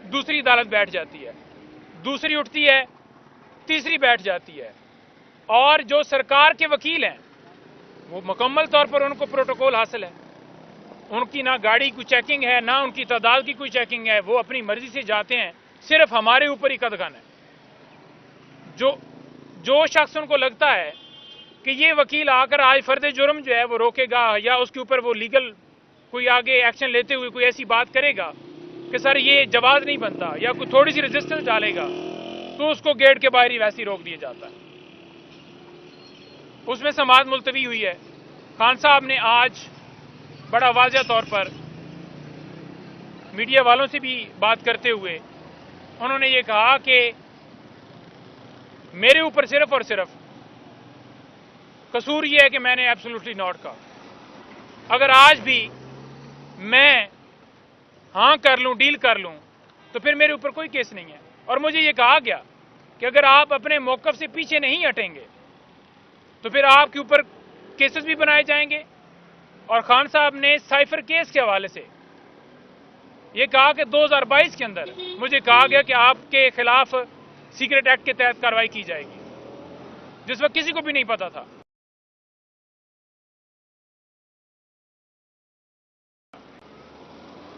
दूसरी अदालत बैठ जाती है, दूसरी उठती है, तीसरी बैठ जाती है। और जो सरकार के वकील हैं वो मुकम्मल तौर पर उनको प्रोटोकॉल हासिल है, उनकी ना गाड़ी की चेकिंग है, ना उनकी तादाद की कोई चेकिंग है, वो अपनी मर्जी से जाते हैं, सिर्फ हमारे ऊपर ही कदगन है। जो शख्स उनको लगता है कि ये वकील आकर आज फर्द जुर्म जो है वो रोकेगा या उसके ऊपर वो लीगल कोई आगे एक्शन लेते हुए कोई ऐसी बात करेगा कि सर ये जवाब नहीं बनता या कोई थोड़ी सी रेजिस्टेंस डालेगा, तो उसको गेट के बाहर ही वैसे ही रोक दिया जाता है। उसमें समाअत मुलतवी हुई है। खान साहब ने आज बड़ा वाज़ेह तौर पर मीडिया वालों से भी बात करते हुए उन्होंने ये कहा कि मेरे ऊपर सिर्फ और सिर्फ कसूर ये है कि मैंने एब्सोल्युटली नॉट कहा। अगर आज भी मैं हाँ कर लूं, डील कर लूं, तो फिर मेरे ऊपर कोई केस नहीं है। और मुझे ये कहा गया कि अगर आप अपने मौक़िफ़ से पीछे नहीं हटेंगे तो फिर आपके ऊपर केसेस भी बनाए जाएंगे। और खान साहब ने साइफर केस के हवाले से ये कहा कि 2022 के अंदर मुझे कहा गया कि आपके खिलाफ सीक्रेट एक्ट के तहत कार्रवाई की जाएगी, जिस वक्त किसी को भी नहीं पता था।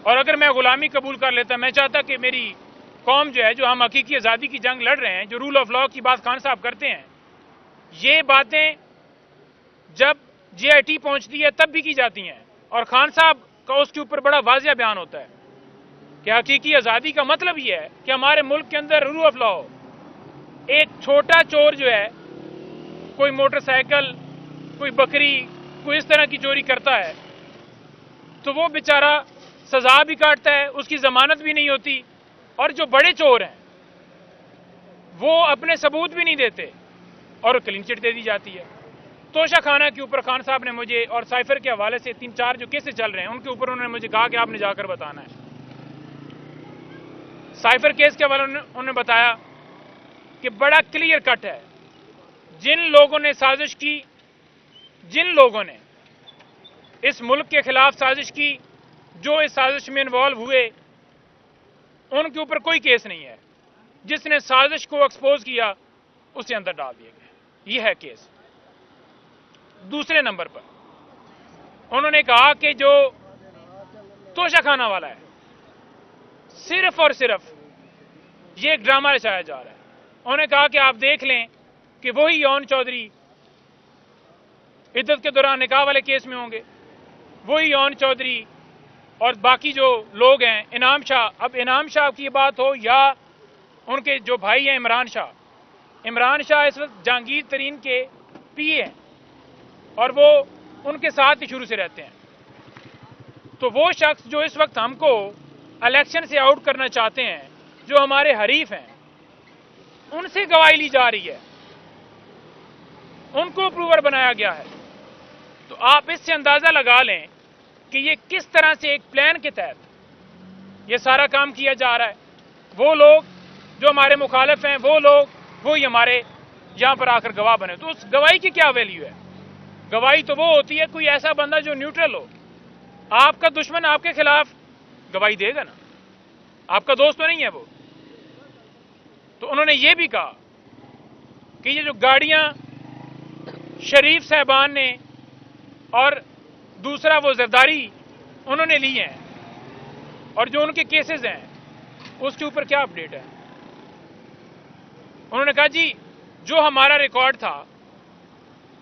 और अगर मैं गुलामी कबूल कर लेता, मैं चाहता कि मेरी कौम जो है, जो हम हकीकी आज़ादी की जंग लड़ रहे हैं, जो रूल ऑफ लॉ की बात खान साहब करते हैं, ये बातें जब JIT पहुंचती है तब भी की जाती हैं। और खान साहब का उसके ऊपर बड़ा वाज़ेह बयान होता है कि हकीकी आज़ादी का मतलब ये है कि हमारे मुल्क के अंदर रूल ऑफ लॉ हो। एक छोटा चोर जो है, कोई मोटरसाइकिल, कोई बकरी, कोई इस तरह की चोरी करता है तो वो बेचारा सजा भी काटता है, उसकी जमानत भी नहीं होती। और जो बड़े चोर हैं वो अपने सबूत भी नहीं देते और क्लीन चिट दे दी जाती है। तोशा खाना के ऊपर खान साहब ने मुझे, और साइफर के हवाले से 3-4 जो केसेस चल रहे हैं उनके ऊपर उन्होंने मुझे कहा कि आपने जाकर बताना है। साइफर केस के हवाले उन्होंने बताया कि बड़ा क्लियर कट है, जिन लोगों ने साजिश की, जिन लोगों ने इस मुल्क के खिलाफ साजिश की, जो इस साजिश में इन्वॉल्व हुए, उनके ऊपर कोई केस नहीं है। जिसने साजिश को एक्सपोज किया उसे अंदर डाल दिया गया। यह है केस। दूसरे नंबर पर उन्होंने कहा कि जो तोशा खाना वाला है, सिर्फ और सिर्फ ये एक ड्रामा रचाया जा रहा है। उन्होंने कहा कि आप देख लें कि वही यौन चौधरी इद्दत के दौरान निकाह वाले केस में होंगे, वही यौन चौधरी और बाकी जो लोग हैं, इनाम शाह। अब इनाम शाह की बात हो या उनके जो भाई हैं इमरान शाह इस वक्त जहांगीर तरीन के PA हैं और वो उनके साथ ही शुरू से रहते हैं। तो वो शख्स जो इस वक्त हमको इलेक्शन से आउट करना चाहते हैं, जो हमारे हरीफ हैं, उनसे गवाही ली जा रही है, उनको अप्रूवर बनाया गया है। तो आप इससे अंदाजा लगा लें कि ये किस तरह से एक प्लान के तहत ये सारा काम किया जा रहा है। वो लोग जो हमारे मुखालिफ हैं, वो ही हमारे यहां पर आकर गवाह बने। तो उस गवाही की क्या वैल्यू है? गवाही तो वो होती है कोई ऐसा बंदा जो न्यूट्रल हो। आपका दुश्मन आपके खिलाफ गवाही देगा ना, आपका दोस्त तो नहीं है वो। तो उन्होंने ये भी कहा कि ये जो गाड़ियां शरीफ साहबान ने और दूसरा वो जरदारी उन्होंने ली हैं और जो उनके केसेस हैं उसके ऊपर क्या अपडेट है। उन्होंने कहा जी जो हमारा रिकॉर्ड था,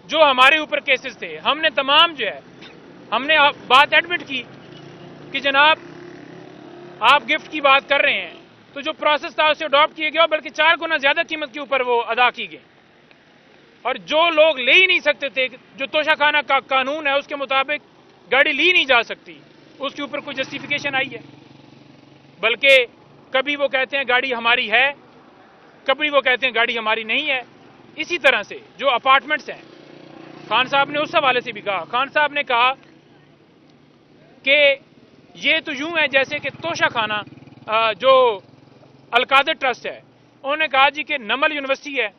जो हमारे ऊपर केसेस थे, हमने तमाम जो है हमने बात एडमिट की कि जनाब आप गिफ्ट की बात कर रहे हैं, तो जो प्रोसेस था उसे अडॉप्ट किया गया, बल्कि 4 गुना ज्यादा कीमत के ऊपर वो अदा की गई। और जो लोग ले ही नहीं सकते थे, जो तोशाखाना का कानून है उसके मुताबिक गाड़ी ली नहीं जा सकती, उसके ऊपर कोई जस्टिफिकेशन आई है। बल्कि कभी वो कहते हैं गाड़ी हमारी है, कभी वो कहते हैं गाड़ी हमारी नहीं है। इसी तरह से जो अपार्टमेंट्स हैं, खान साहब ने उस हवाले से भी कहा। खान साहब ने कहा कि ये तो यूं है जैसे कि तोशाखाना जो अलकादर ट्रस्ट है, उन्होंने कहा जी कि नमल यूनिवर्सिटी है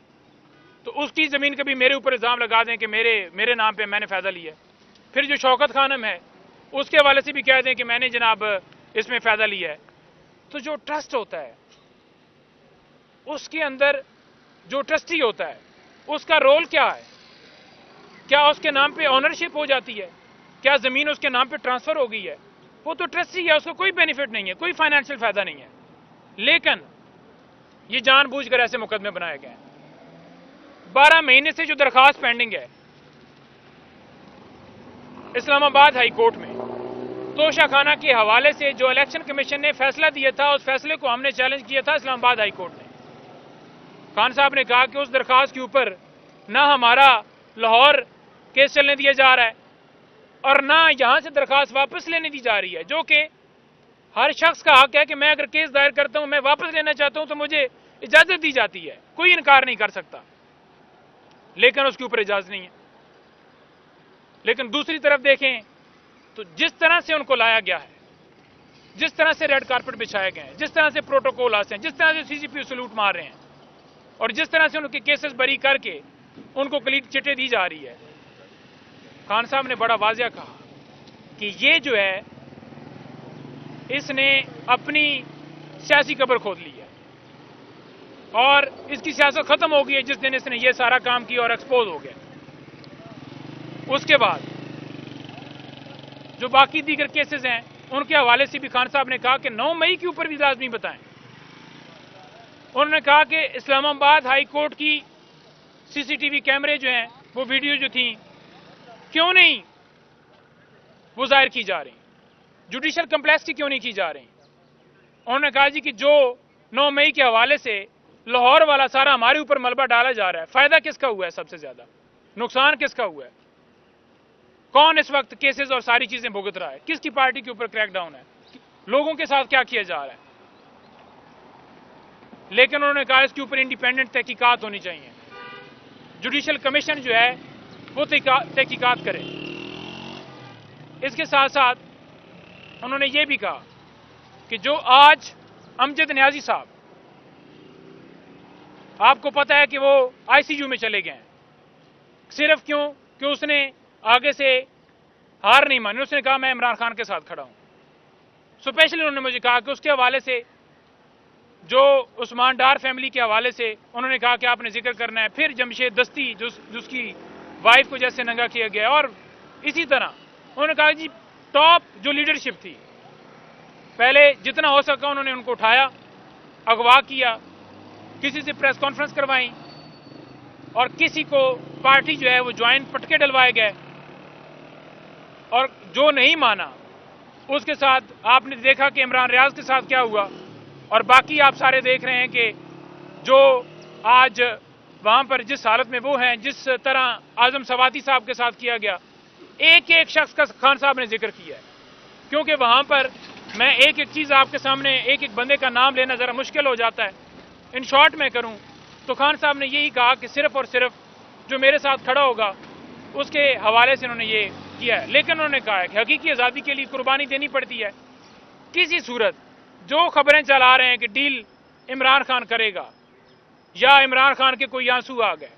तो उसकी ज़मीन कभी मेरे ऊपर इल्ज़ाम लगा दें कि मेरे नाम पे मैंने फ़ायदा लिया है। फिर जो शौकत खानम है उसके हवाले से भी कह दें कि मैंने जनाब इसमें फ़ायदा लिया है। تو جو ٹرسٹ ہوتا ہے اس کے اندر جو ٹرسٹی ہوتا ہے اس کا رول کیا ہے؟ کیا اس کے نام پہ آنرشپ ہو جاتی ہے؟ کیا زمین اس کے نام پہ ٹرانسفر ہو گئی ہے؟ وہ تو ٹرسٹی ہے، اس کو کوئی بینیفٹ نہیں ہے، کوئی فائنینشیل فائدہ نہیں ہے، لیکن یہ جان بوجھ کر ایسے مقدمے بنائے گئے ہیں۔ 12 مہینے سے جو درخواست پینڈنگ ہے اسلام آباد ہائی کورٹ میں توشہ خانہ کے حوالے سے، جو الیکشن کمیشن نے فیصلہ دیا تھا اس فیصلے کو ہم نے چیلنج کیا تھا اسلام آباد ہائی کورٹ میں۔ خان صاحب نے کہا کہ اس درخواست کے اوپر نہ ہمارا لاہور کیس چلنے دیا جا رہا ہے اور نہ یہاں سے درخواست واپس لینے دی جا رہی ہے، جو کہ ہر شخص کا حق ہے کہ میں اگر کیس دائر کرتا ہوں، میں واپس لینا چاہتا ہوں تو مجھے اجازت دی جاتی ہے، کوئی انکار نہیں کر سکتا، لیکن اس کے اوپر اجازت نہیں ہے۔ لیکن دوسری طرف دیکھیں تو جس طرح سے ان کو لایا گیا ہے، جس طرح سے ریڈ کارپٹ بچھائے گئے ہیں، جس طرح سے پروٹوکول آتے ہیں، جس طرح سے سی جی پی سلوٹ مار رہے ہیں اور جس طرح سے ان کے کیسز بری کر کے ان کو کلین چٹیں دی جا رہی ہے، خان صاحب نے بڑا واضح کہا کہ یہ جو ہے اس نے اپنی سیاسی قبر کھود لی ہے اور اس کی سیاست ختم ہو گئی ہے جس دن اس نے یہ سارا کام کیا اور ایکسپوز ہو گیا۔ اس کے بعد جو باقی دیگر کیسز ہیں ان کے حوالے سے بھی خان صاحب نے کہا کہ 9 مئی کے اوپر بھی لازمی بتائیں۔ انہوں نے کہا کہ اسلام آباد ہائی کورٹ کی سی سی ٹی وی کیمرے جو ہیں، وہ ویڈیو جو تھیں، کیوں نہیں وہ ظاہر کی جا رہی، جوڈیشل کمپلیکس کی کیوں نہیں کی جا رہی؟ انہوں نے کہا جی کہ جو 9 مئی کے حوالے سے لاہور والا سارا ہمارے اوپر ملبہ ڈالا جا رہا ہے، فائدہ کس کا ہوا ہے؟ سب سے زیادہ نقصان کس کا ہوا ہے؟ کون اس وقت کیسز اور ساری چیزیں بھگت رہا ہے؟ کس کی پارٹی کے اوپر کریک ڈاؤن ہے؟ لوگوں کے ساتھ کیا کیا جا رہا ہے؟ لیکن انہوں نے کہا اس کے اوپر انڈیپینڈنٹ تحقیقات ہونی چاہیے، جوڈیشل کمیشن جو ہے وہ تحقیقات کرے۔ اس کے ساتھ ساتھ انہوں نے یہ بھی کہا کہ جو آج امجد نیازی صاحب، آپ کو پتا ہے کہ وہ آئی سی یو میں چلے گئے ہیں، صرف کیوں کہ اس نے آگے سے ہار نہیں مانی، اس نے کہا میں عمران خان کے ساتھ کھڑا ہوں۔ اسپیشلی انہوں نے مجھے کہا کہ اس کے حوالے سے، جو عثمان ڈار فیملی کے حوالے سے انہوں نے کہا کہ آپ نے ذکر کرنا ہے، پھر جمشید دستی جس کی وائف کو جیسے ننگا کیا گیا، اور اسی طرح انہوں نے کہا جی ٹاپ جو لیڈرشپ تھی، پہلے جتنا ہو سکا انہوں نے ان کو اٹھایا، اغوا کیا، کسی سے پریس کانفرنس کروائیں اور کسی کو پارٹی جو ہے وہ جوائن پٹکے ڈلوائے گئے، اور جو نہیں مانا اس کے ساتھ آپ نے دیکھا کہ عمران ریاض کے ساتھ کیا ہوا، اور باقی آپ سارے دیکھ رہے ہیں کہ جو آج وہاں پر جس حالت میں وہ ہیں، جس طرح اعظم سواتی صاحب کے ساتھ کیا گیا، ایک ایک شخص کا خان صاحب نے ذکر کیا ہے، کیونکہ وہاں پر میں ایک ایک چیز آپ کے سامنے ایک ایک بندے کا نام لینا ذرا مشکل ہو جاتا ہے، ان شارٹ میں کروں تو خان صاحب نے یہی کہا کہ صرف اور صرف جو میرے ساتھ کھڑا ہوگا اس کے حوالے سے انہوں نے یہ کیا ہے، لیکن انہوں نے کہا ہے کہ حقیقی آزادی کے لیے قربانی دینی پڑتی ہے۔ کسی صورت جو خبریں چلا رہے ہیں کہ ڈیل عمران خان کرے گا یا عمران خان کے کوئی آنسو آ گئے،